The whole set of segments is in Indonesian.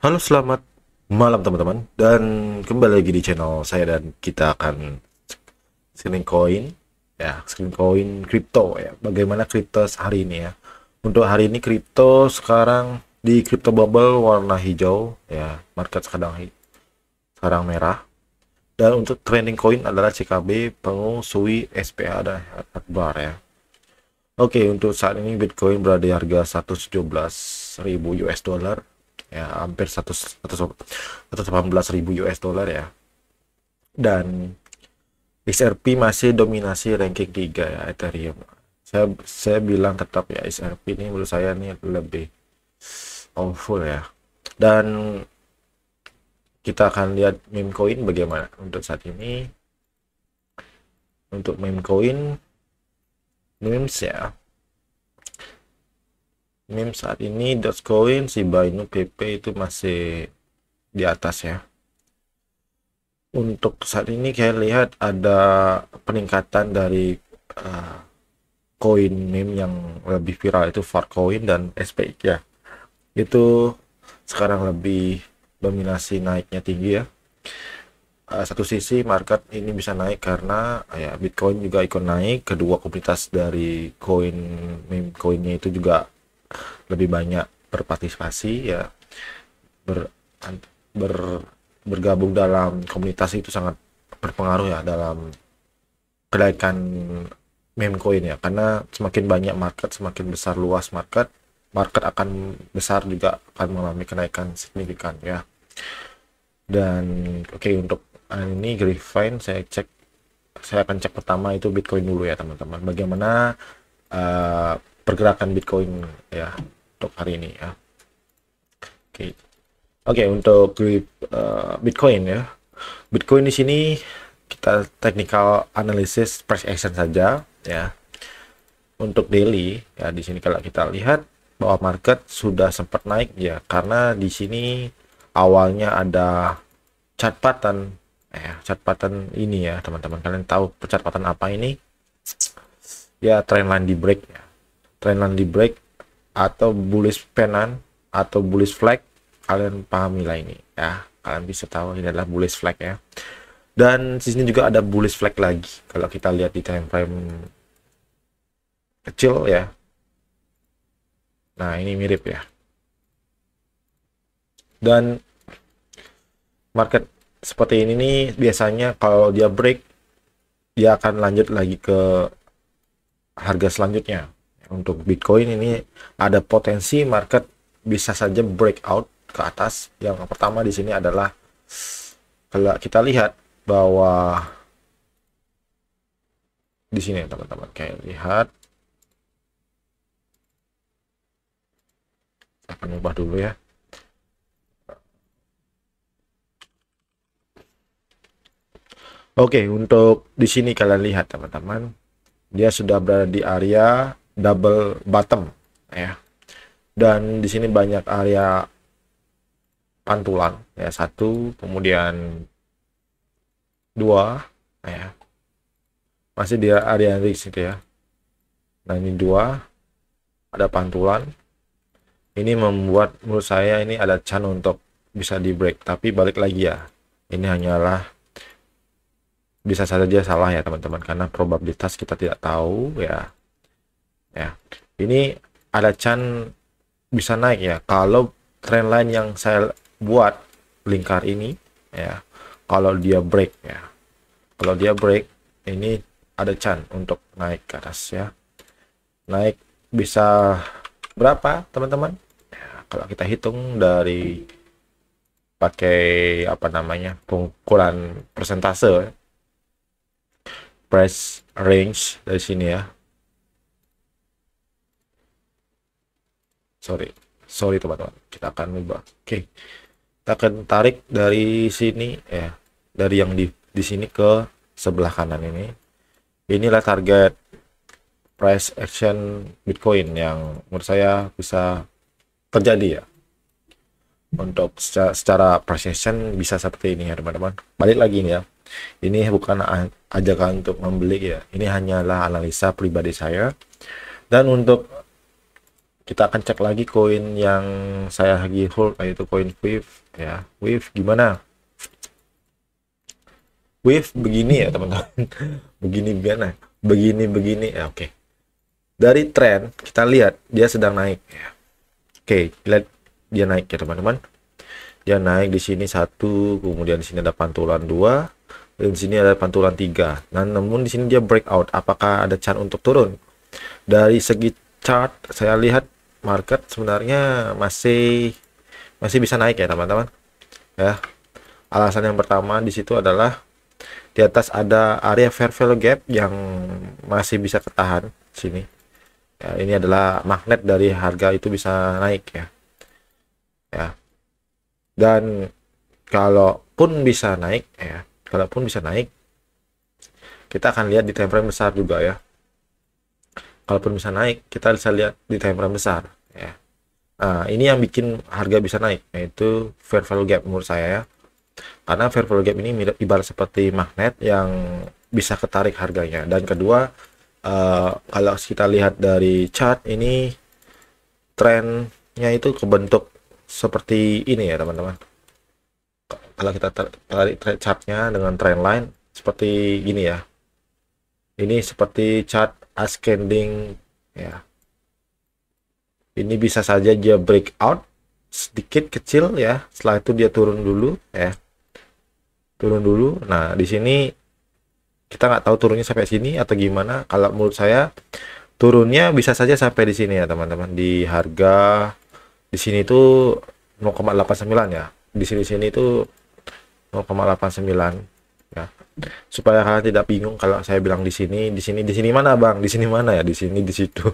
Halo, selamat malam teman-teman, dan kembali lagi di channel saya, dan kita akan screening koin, ya, screening koin kripto ya. Bagaimana kripto hari ini ya? Untuk hari ini kripto sekarang di crypto bubble warna hijau ya, market sekarang merah. Dan untuk trending koin adalah CKB, Pengu, Sui, SPA, dan Akbar ya. Oke, untuk saat ini Bitcoin berada di harga 117.000 US dollar, ya, hampir 118.000 US dollar ya. Dan XRP masih dominasi ranking 3 ya, Ethereum. Saya bilang tetap ya, XRP ini menurut saya ini lebih powerful ya. Dan kita akan lihat meme coin bagaimana untuk saat ini. Untuk meme coin, memes ya. Meme saat ini Dogecoin, Shiba Inu, PP itu masih di atas ya. Untuk saat ini saya lihat ada peningkatan dari koin meme yang lebih viral, itu Farcoin dan SPX ya. Itu sekarang lebih dominasi naiknya tinggi ya. Satu sisi market ini bisa naik karena ya Bitcoin juga ikut naik, kedua komunitas dari koin meme koinnya itu juga lebih banyak berpartisipasi ya, ber, ber bergabung dalam komunitas itu sangat berpengaruh ya dalam kenaikan meme coin ya, karena semakin banyak market, semakin besar luas market, market akan besar juga akan mengalami kenaikan signifikan ya. Dan oke, untuk ini Griffin saya akan cek pertama itu Bitcoin dulu ya teman-teman, bagaimana pergerakan Bitcoin ya untuk hari ini ya. Oke, untuk Bitcoin ya. Bitcoin di sini kita technical analysis price action saja ya. Untuk daily ya, di sini kalau kita lihat bahwa market sudah sempat naik ya, karena di sini awalnya ada chart pattern ya, chart pattern ini ya teman-teman. Kalian tahu chart pattern apa ini? Ya, trendline di break ya. Trendline di break atau bullish pennant atau bullish flag, kalian pahamilah ini ya, kalian bisa tahu ini adalah bullish flag ya. Dan di sini juga ada bullish flag lagi kalau kita lihat di time frame kecil ya. Nah, ini mirip ya. Dan market seperti ini nih biasanya kalau dia break, dia akan lanjut lagi ke harga selanjutnya. Untuk Bitcoin ini ada potensi market bisa saja breakout ke atas. Yang pertama di sini adalah kalau kita lihat bahwa di sini teman-teman, kayak lihat, saya akan ubah dulu ya. Oke, untuk di sini kalian lihat teman-teman, dia sudah berada di area double bottom ya. Dan di sini banyak area pantulan ya, satu, kemudian dua ya, masih di area risk gitu ya. Nah, ini dua, ada pantulan. Ini membuat menurut saya ini ada chance untuk bisa di break, tapi balik lagi ya, ini hanyalah bisa saja salah ya teman-teman, karena probabilitas kita tidak tahu ya. Ya, ini ada chance bisa naik ya kalau trendline yang saya buat lingkar ini ya, kalau dia break ya, kalau dia break ini ada chance untuk naik ke atas ya. Naik bisa berapa teman-teman ya, kalau kita hitung dari pakai apa namanya, pengukuran persentase price range dari sini ya. Sorry teman-teman, kita akan ubah. Oke, kita akan tarik dari sini ya, dari yang di sini ke sebelah kanan ini. Inilah target price action Bitcoin yang menurut saya bisa terjadi ya. Untuk secara price action bisa seperti ini ya teman-teman. Balik lagi nih ya, ini bukan ajakan untuk membeli ya, ini hanyalah analisa pribadi saya. Dan untuk kita akan cek lagi koin yang saya lagi hold, yaitu koin Wave ya. Wave gimana? Wave begini ya teman-teman. Begini gimana? Begini ya, oke. Dari tren kita lihat dia sedang naik ya. Oke, lihat dia naik ya teman-teman. Dia naik di sini satu, kemudian di sini ada pantulan 2, dan di sini ada pantulan 3. Nah, namun di sini dia breakout. Apakah ada chance untuk turun? Dari segi chart saya lihat market sebenarnya masih bisa naik ya teman-teman. Ya. Alasan yang pertama di situ adalah di atas ada area fair value gap yang masih bisa ketahan sini. Ya, ini adalah magnet dari harga itu bisa naik ya. Ya. Dan kalaupun bisa naik ya, kita akan lihat di time frame besar juga ya. Kalaupun bisa naik, kita bisa lihat di time frame besar ya. Nah, ini yang bikin harga bisa naik, yaitu fair value gap menurut saya ya. Karena fair value gap ini ibarat seperti magnet yang bisa ketarik harganya. Dan kedua, kalau kita lihat dari chart ini, trennya itu kebentuk seperti ini ya teman-teman. Kalau kita tarik chartnya dengan trend line seperti gini ya. Ini seperti chart ascending ya. Ini bisa saja dia breakout sedikit kecil ya. Setelah itu dia turun dulu ya. Turun dulu. Nah, di sini kita nggak tahu turunnya sampai sini atau gimana. Kalau menurut saya turunnya bisa saja sampai di sini ya teman-teman. Di harga di sini itu 0,89 ya. Di sini itu 0,89 ya. Supaya kalian tidak bingung kalau saya bilang di sini mana Bang? Di sini mana ya? Di sini di situ.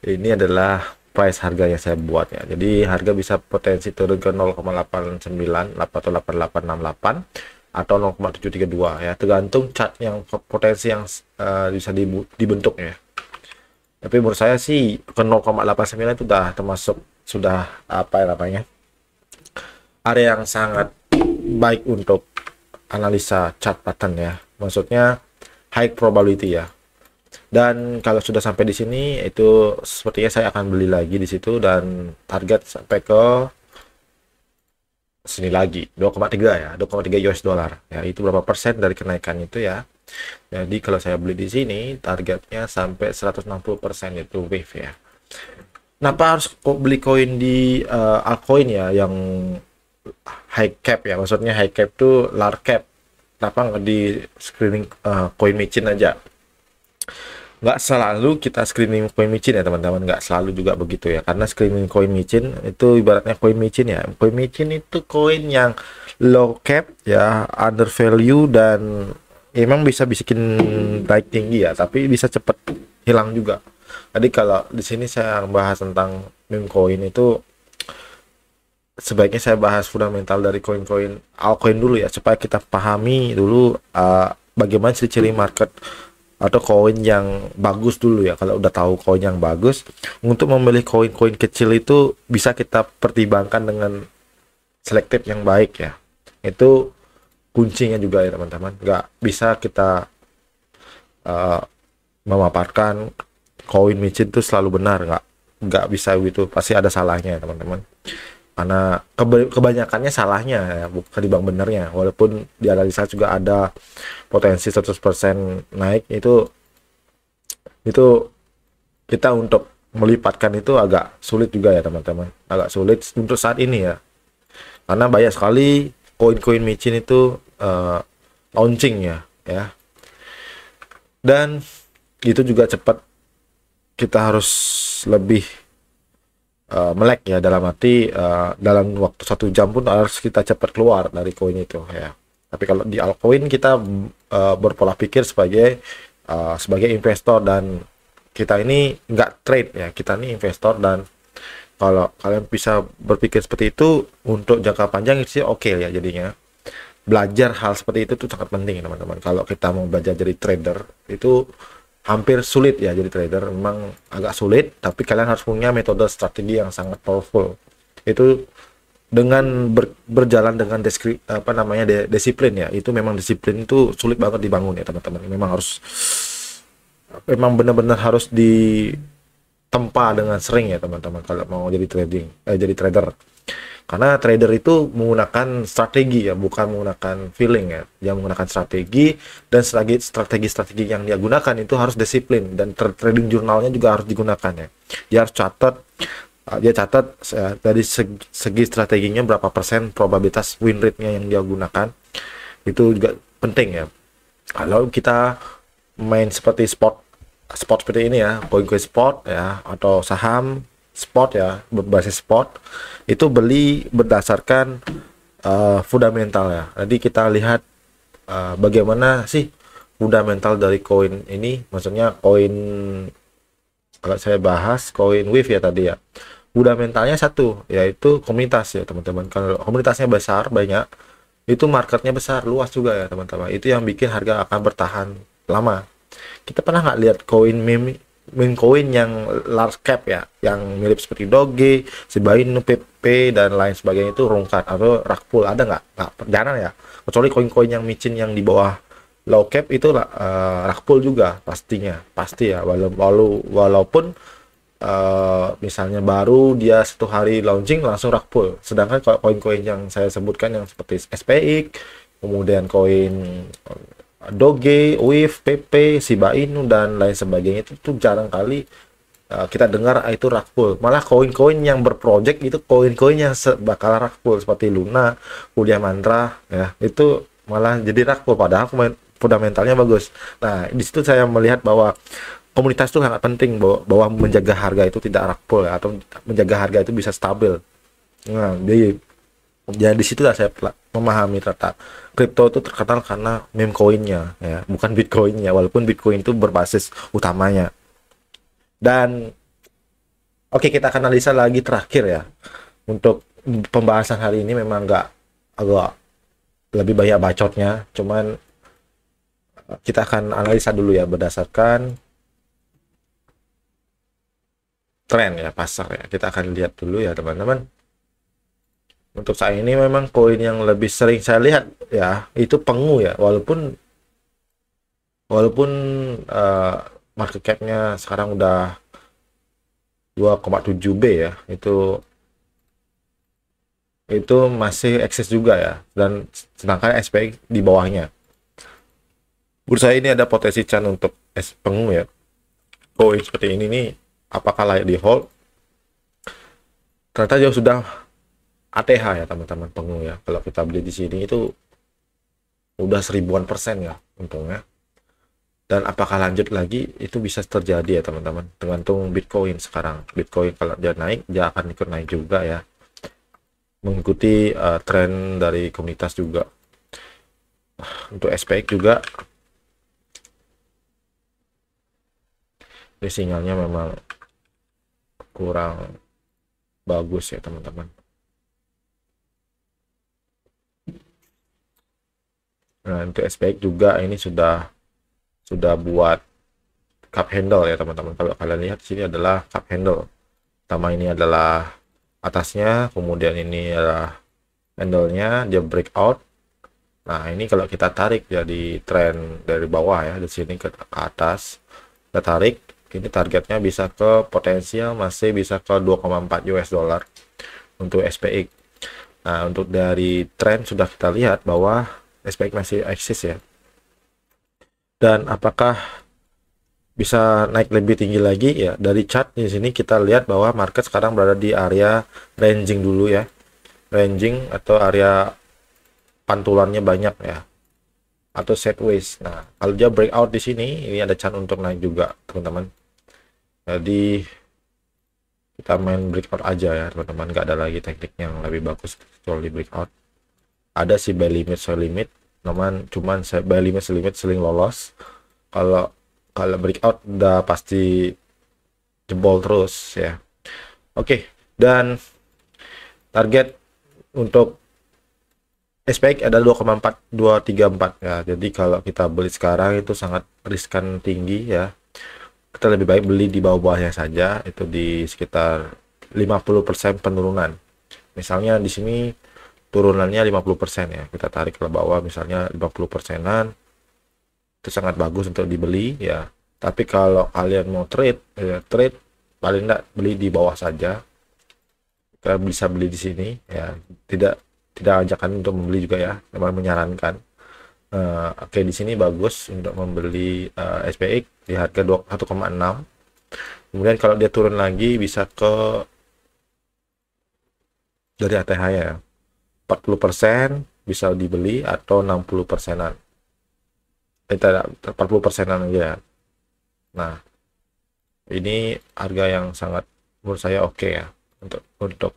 Ini adalah price harga yang saya buat ya. Jadi harga bisa potensi turun ke 0,89 atau 8868 atau 0,732 ya. Tergantung chart yang potensi yang bisa dibentuk ya. Tapi menurut saya sih ke 0,89 itu sudah apa namanya? Area yang sangat baik untuk analisa chart pattern ya, maksudnya high probability ya. Dan kalau sudah sampai di sini itu sepertinya saya akan beli lagi di situ dan target sampai ke sini lagi 2,3 ya, 2,3 US dollar ya. Itu berapa persen dari kenaikan itu ya. Jadi kalau saya beli di sini targetnya sampai 160% itu wave ya. Kenapa harus beli koin di altcoin ya yang high cap ya, maksudnya high cap tuh large cap. Kenapa nggak di screening coin micin aja? Nggak selalu kita screening coin micin ya teman-teman, nggak selalu juga begitu ya, karena screening coin micin itu ibaratnya coin micin ya. Coin micin itu koin yang low cap ya, under value, dan emang bisa bikin naik tinggi ya, tapi bisa cepet hilang juga. Jadi kalau di sini saya bahas tentang meme coin itu sebaiknya saya bahas fundamental dari koin-koin altcoin dulu ya, supaya kita pahami dulu bagaimana ciri-ciri market atau koin yang bagus dulu ya. Kalau udah tahu koin yang bagus, untuk memilih koin-koin kecil itu bisa kita pertimbangkan dengan selektif yang baik ya. Itu kuncinya juga ya teman-teman. Nggak bisa kita memaparkan koin micin itu selalu benar, nggak bisa gitu, pasti ada salahnya ya teman-teman. Karena kebanyakannya salahnya ya, bukan ketimbang benernya. Walaupun di analisa juga ada potensi 100% naik, itu kita untuk melipatkan itu agak sulit juga ya teman-teman, agak sulit untuk saat ini ya, karena banyak sekali koin-koin micin itu launching ya, dan itu juga cepat. Kita harus lebih melek ya, dalam arti dalam waktu 1 jam pun harus kita cepat keluar dari koin itu ya. Tapi kalau di altcoin kita berpola pikir sebagai investor, dan kita ini nggak trade ya, kita ini investor. Dan kalau kalian bisa berpikir seperti itu untuk jangka panjang sih oke ya. Jadinya belajar hal seperti itu tuh sangat penting teman-teman. Kalau kita mau belajar jadi trader itu hampir sulit ya, jadi trader memang agak sulit, tapi kalian harus punya metode strategi yang sangat powerful. Itu dengan berjalan dengan disiplin ya. Itu memang disiplin itu sulit banget dibangun ya teman-teman. Memang benar-benar harus tempa dengan sering ya teman-teman kalau mau jadi jadi trader. Karena trader itu menggunakan strategi ya, bukan menggunakan feeling ya. Dia menggunakan strategi, dan strategi yang dia gunakan itu harus disiplin, dan trading jurnalnya juga harus digunakan ya. Dia harus catat dari segi strateginya berapa persen probabilitas win rate-nya yang dia gunakan. Itu juga penting ya. Kalau kita main seperti spot seperti ini ya, koin-koin spot ya, atau saham spot ya, berbasis spot, itu beli berdasarkan fundamental ya. Jadi kita lihat bagaimana sih fundamental dari koin ini, maksudnya koin, kalau saya bahas koin wave ya tadi ya, fundamentalnya satu, yaitu komunitas ya teman-teman. Kalau komunitasnya besar, banyak, itu marketnya besar, luas juga ya teman-teman, itu yang bikin harga akan bertahan lama. Kita pernah nggak lihat koin meme coin yang large cap ya, yang mirip seperti Doge, Shiba Inu, PP dan lain sebagainya, itu rungkat atau rug pull, ada nggak jarang ya, kecuali koin-koin yang micin yang di bawah low cap itu rug pull juga pasti ya, walaupun misalnya baru dia 1 hari launching langsung rug pull. Sedangkan kalau koin-koin yang saya sebutkan yang seperti SPX, kemudian koin Doge, Wave, PP, Shiba Inu dan lain sebagainya, itu tuh jarang kali kita dengar itu rug pull. Malah koin-koin yang berproject itu koin-koin yang bakal rug pull seperti Luna, Kuliah Mantra ya, itu malah jadi rug pull padahal fundamentalnya bagus. Nah, di situ saya melihat bahwa komunitas itu sangat penting, bahwa menjaga harga itu tidak rug pull ya, atau menjaga harga itu bisa stabil. Nah, jadi di situ saya memahami ternyata kripto itu terkenal karena meme coinnya ya, bukan bitcoinnya, walaupun bitcoin itu berbasis utamanya. Dan oke, kita akan analisa lagi terakhir ya. Untuk pembahasan hari ini memang agak lebih banyak bacotnya, cuman kita akan analisa dulu ya berdasarkan tren ya pasar ya. Kita akan lihat dulu ya teman-teman. Untuk saat ini memang koin yang lebih sering saya lihat ya itu Pengu ya, walaupun market cap-nya sekarang udah 2,7 B ya, itu masih eksis juga ya, dan sedangkan SPX di bawahnya. Menurut saya ini ada potensi chance untuk Pengu ya. Koin seperti ini nih, apakah layak di hold? Ternyata dia sudah ATH ya teman-teman, Pengu ya. Kalau kita beli di sini itu udah 1000-an% ya untungnya. Dan apakah lanjut lagi, itu bisa terjadi ya teman-teman, tergantung Bitcoin sekarang. Bitcoin kalau dia naik, dia akan ikut naik juga ya, mengikuti tren dari komunitas juga. Untuk SPX juga ini sinyalnya memang kurang bagus ya teman-teman. Nah, untuk SPX juga ini sudah buat cup handle ya teman-teman. Kalau kalian lihat di sini adalah cup handle. Pertama ini adalah atasnya, kemudian ini adalah handle-nya, dia breakout. Nah, ini kalau kita tarik jadi tren dari bawah ya, di sini ke atas. Kita tarik, ini targetnya bisa ke potensial masih bisa ke 2,4 US dollar untuk SPX. Nah, untuk dari tren sudah kita lihat bahwa SPX masih eksis ya. Dan apakah bisa naik lebih tinggi lagi ya? Dari chart di sini kita lihat bahwa market sekarang berada di area ranging dulu ya. Ranging atau area pantulannya banyak ya. Atau sideways. Nah, kalau dia breakout di sini, ini ada chance untuk naik juga, teman-teman. Jadi kita main breakout aja ya, teman-teman. Nggak ada lagi teknik yang lebih bagus kecuali breakout. Ada sih buy limit, sell limit, cuman saya buy limit, sell limit sering lolos. Kalau breakout udah pasti jebol terus ya. Oke, dan target untuk SPX ada 2,4234 ya. Jadi kalau kita beli sekarang itu sangat riskan tinggi ya. Kita lebih baik beli di bawah-bawahnya saja, itu di sekitar 50% penurunan. Misalnya di sini turunannya 50% ya, kita tarik ke bawah misalnya 50%-an, itu sangat bagus untuk dibeli ya. Tapi kalau kalian mau trade paling enggak beli di bawah saja. Kalian bisa beli di sini ya, tidak ajakan untuk membeli juga ya, memang menyarankan. Oke, di sini bagus untuk membeli SPX di harga 1,6. Kemudian kalau dia turun lagi bisa ke dari ATH ya 40% bisa dibeli atau 60%-an. Tidak 40%-an aja. Nah, ini harga yang sangat menurut saya oke ya untuk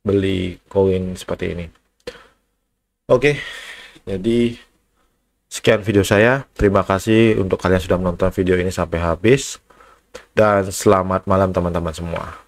beli koin seperti ini. Oke, jadi sekian video saya. Terima kasih untuk kalian sudah menonton video ini sampai habis. Dan selamat malam teman-teman semua.